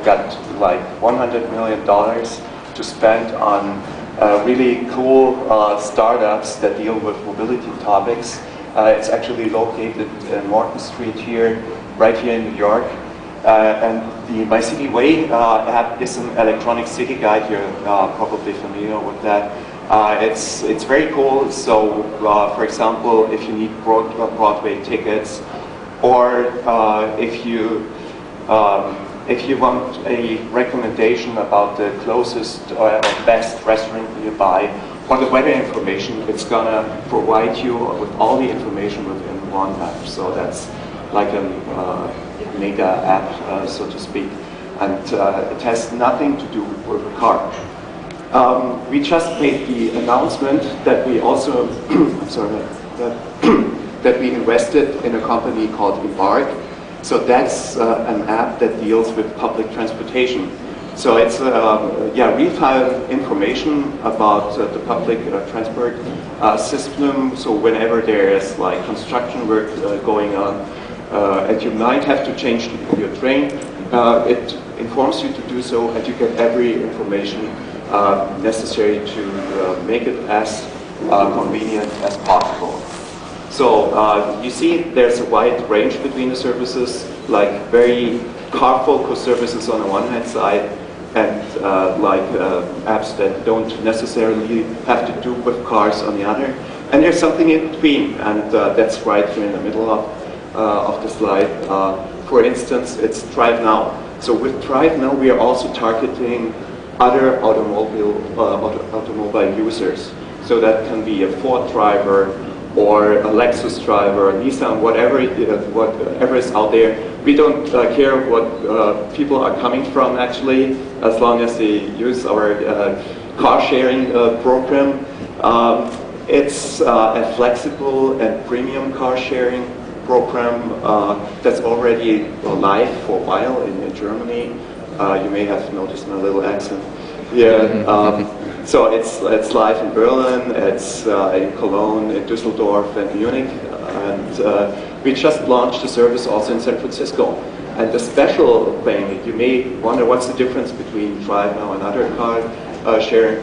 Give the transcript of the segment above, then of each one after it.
got like $100 million to spend on really cool startups that deal with mobility topics. It's actually located in Morton Street here, right here in New York. And the My City Way app is an electronic city guide. You're probably familiar with that. It's very cool. So, for example, if you need Broadway tickets, or if you want a recommendation about the closest or best restaurant nearby, or the weather information, it's gonna provide you with all the information within one app. So that's like a mega app, so to speak, and it has nothing to do with a car. We just made the announcement that we also, I'm sorry, that we invested in a company called Embark. So that's an app that deals with public transportation. So it's real-time information about the public transport system. So whenever there is like construction work going on, and you might have to change your train, it informs you to do so, and you get every information necessary to make it as convenient as possible. So you see there's a wide range between the services, like very car-focused services on the one hand side, and apps that don't necessarily have to do with cars on the other. And there's something in between, and that's right here in the middle of the slide. For instance, it's Drive Now. So with Drive Now, we are also targeting other automobile users. So that can be a Ford driver, or a Lexus driver, Nissan, whatever is out there. We don't care what people are coming from, actually, as long as they use our car sharing program. It's a flexible and premium car sharing program that's already live for a while in Germany. You may have noticed my little accent. Yeah. So it's live in Berlin, it's in Cologne, in Düsseldorf, and Munich, and we just launched the service also in San Francisco. And the special thing, you may wonder what's the difference between Drive Now and other car sharing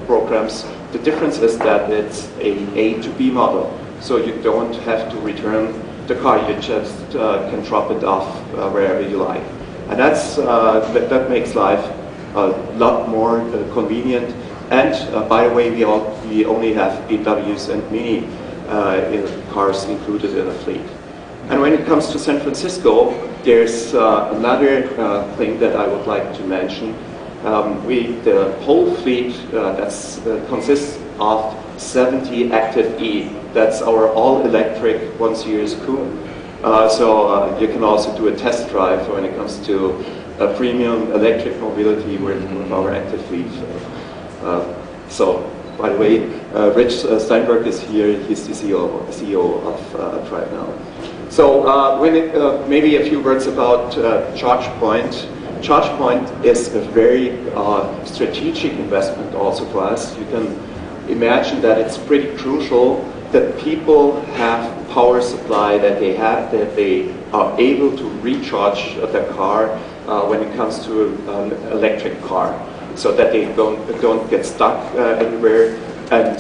programs. The difference is that it's a to B model, so you don't have to return the car, you just can drop it off wherever you like. And that makes life a lot more convenient. And by the way, we only have BMWs and Mini cars included in the fleet. And when it comes to San Francisco, there's another thing that I would like to mention. The whole fleet consists of 70 Active E. That's our all-electric 1 Series coupe. So you can also do a test drive when it comes to premium electric mobility with our Active fleet. So, by the way, Rich Steinberg is here. He's the CEO of Drive Now. So, maybe a few words about ChargePoint. ChargePoint is a very strategic investment also for us. You can imagine that it's pretty crucial that people have power supply, that they are able to recharge their car when it comes to an electric car, so that they don't get stuck anywhere. And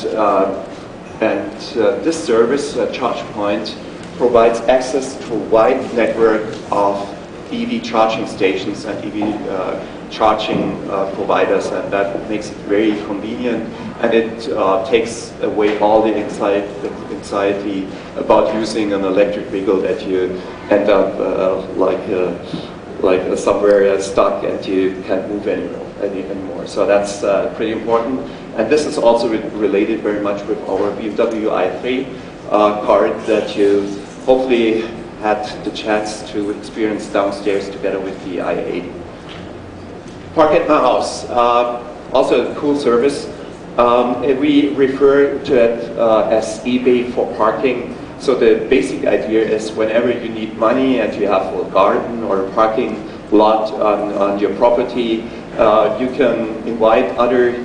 this service, ChargePoint, provides access to a wide network of EV charging stations and EV charging providers, and that makes it very convenient, and it takes away all the anxiety about using an electric vehicle, that you end up like somewhere stuck and you can't move anymore. So that's pretty important. And this is also related very much with our BMW i3 card that you hopefully had the chance to experience downstairs together with the i8. Park at my house, also a cool service. We refer to it as eBay for parking. So the basic idea is whenever you need money and you have a garden or a parking lot on your property, you can invite other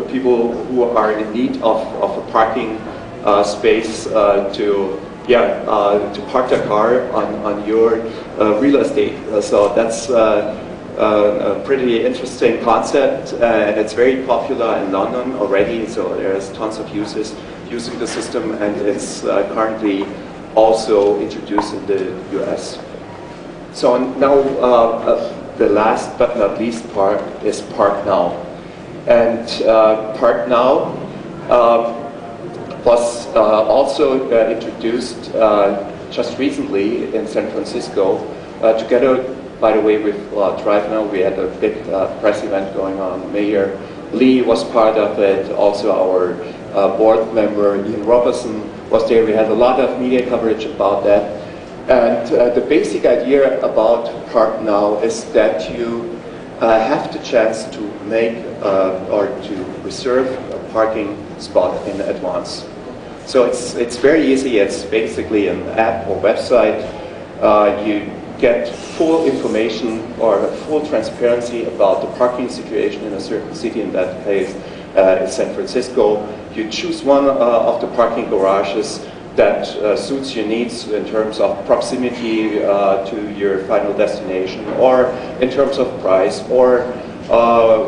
people who are in need of a parking space to park their car on your real estate. So that's a pretty interesting concept, and it's very popular in London already, so there's tons of users using the system, and it's currently also introduced in the US. So now the last but not least part is Park Now. And Park Now was also introduced just recently in San Francisco, together, by the way, with Drive Now. We had a big press event going on. Mayor Lee was part of it. Also, our board member Ian Robertson was there. We had a lot of media coverage about that. And the basic idea about Park Now is that you have the chance to make or to reserve a parking spot in advance. So it's very easy. It's basically an app or website. You get full information or full transparency about the parking situation in a certain city, in that case San Francisco. You choose one of the parking garages that suits your needs in terms of proximity to your final destination, or in terms of price, or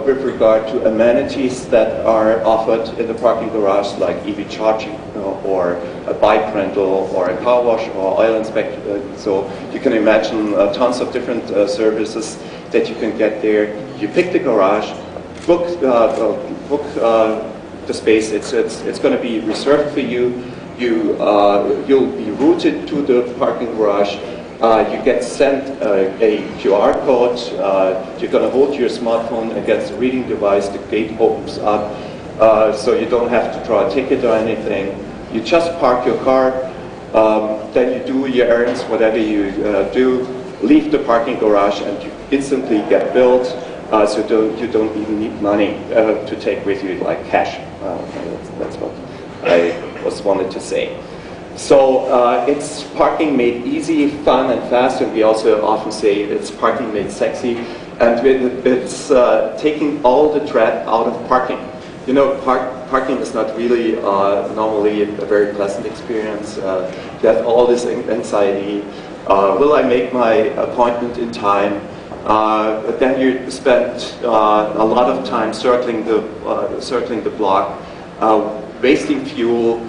with regard to amenities that are offered in the parking garage, like EV charging, or a bike rental, or a car wash, or oil inspection. So you can imagine tons of different services that you can get there. You pick the garage, book the space. It's going to be reserved for you. You'll be routed to the parking garage. You get sent a QR code. You're going to hold your smartphone against a reading device. The gate opens up, so you don't have to draw a ticket or anything. You just park your car, then you do your errands, whatever you do, leave the parking garage, and you instantly get billed. So you don't even need money to take with you, like cash. That's what I wanted to say. So it's parking made easy, fun, and fast, and we also often say it's parking made sexy, and it's taking all the dread out of parking. You know, parking is not really normally a very pleasant experience. You have all this anxiety. Will I make my appointment in time? But then you spend a lot of time circling the block, wasting fuel.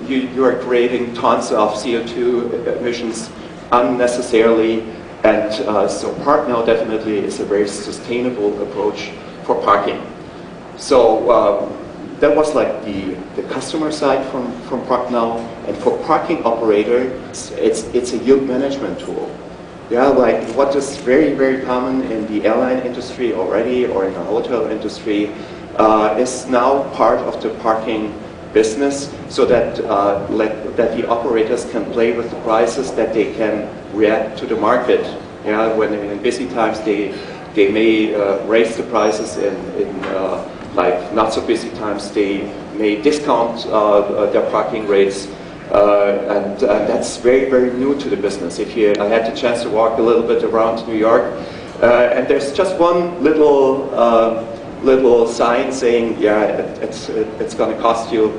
You are creating tons of CO2 emissions unnecessarily, and so Park Now definitely is a very sustainable approach for parking. So that was like the customer side from Park Now, and for parking operators, it's a yield management tool. Yeah, like what is very, very common in the airline industry already, or in the hotel industry, is now part of the parking business, so that that the operators can play with the prices, that they can react to the market. Yeah, when in busy times they may raise the prices, in like not so busy times they may discount their parking rates. And that's very, very new to the business. I had the chance to walk a little bit around New York, and there's just one little sign saying, yeah, it's going to cost you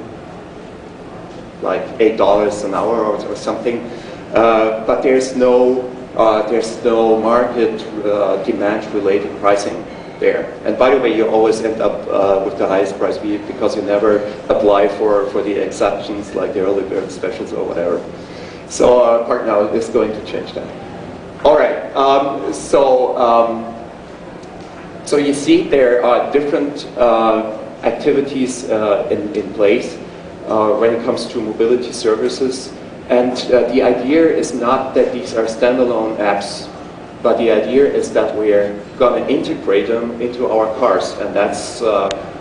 like $8 an hour or something, but there's no market demand-related pricing there. And by the way, you always end up with the highest price because you never apply for the exceptions, like the early bird specials or whatever. So Park Now is going to change that. All right. So you see there are different activities in place when it comes to mobility services, and the idea is not that these are standalone apps, but the idea is that we're going to integrate them into our cars, and that's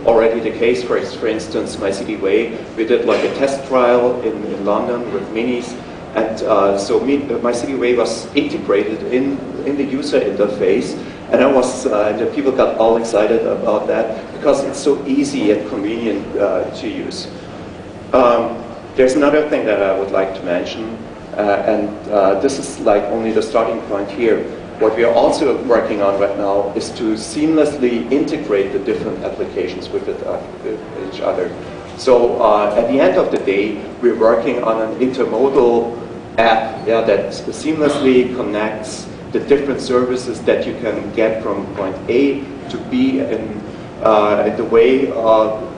already the case. For instance, My City Way, we did like a test trial in London with Minis, and so My City Way was integrated in the user interface, and the people got all excited about that because it's so easy and convenient to use. There's another thing that I would like to mention, and this is like only the starting point here. What we are also working on right now is to seamlessly integrate the different applications with each other. So at the end of the day, we're working on an intermodal app, yeah, that seamlessly connects the different services that you can get from point A to B in the way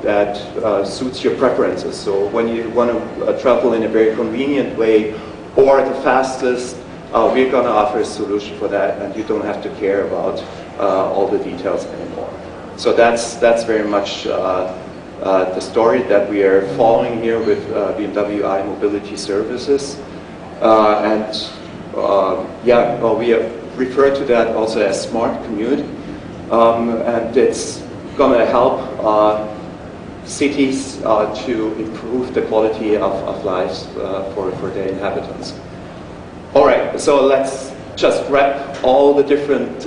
that suits your preferences. So when you want to travel in a very convenient way or the fastest, we're going to offer a solution for that, and you don't have to care about all the details anymore. So that's very much the story that we are following here with BMW i Mobility Services. We refer to that also as smart commute, and it's going to help cities to improve the quality of lives for their inhabitants. All right, so let's just wrap all the different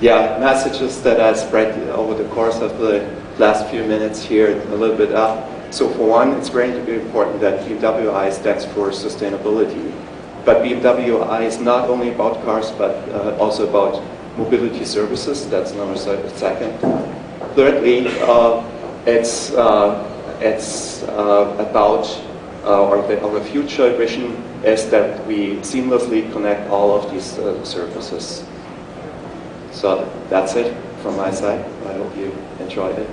messages that I spread over the course of the last few minutes here a little bit up. So for one, it's going to be important that BMW i stands for sustainability. But BMW i is not only about cars, but also about mobility services. That's number second. Thirdly, it's about our future vision is that we seamlessly connect all of these services. So that's it from my side. I hope you enjoyed it.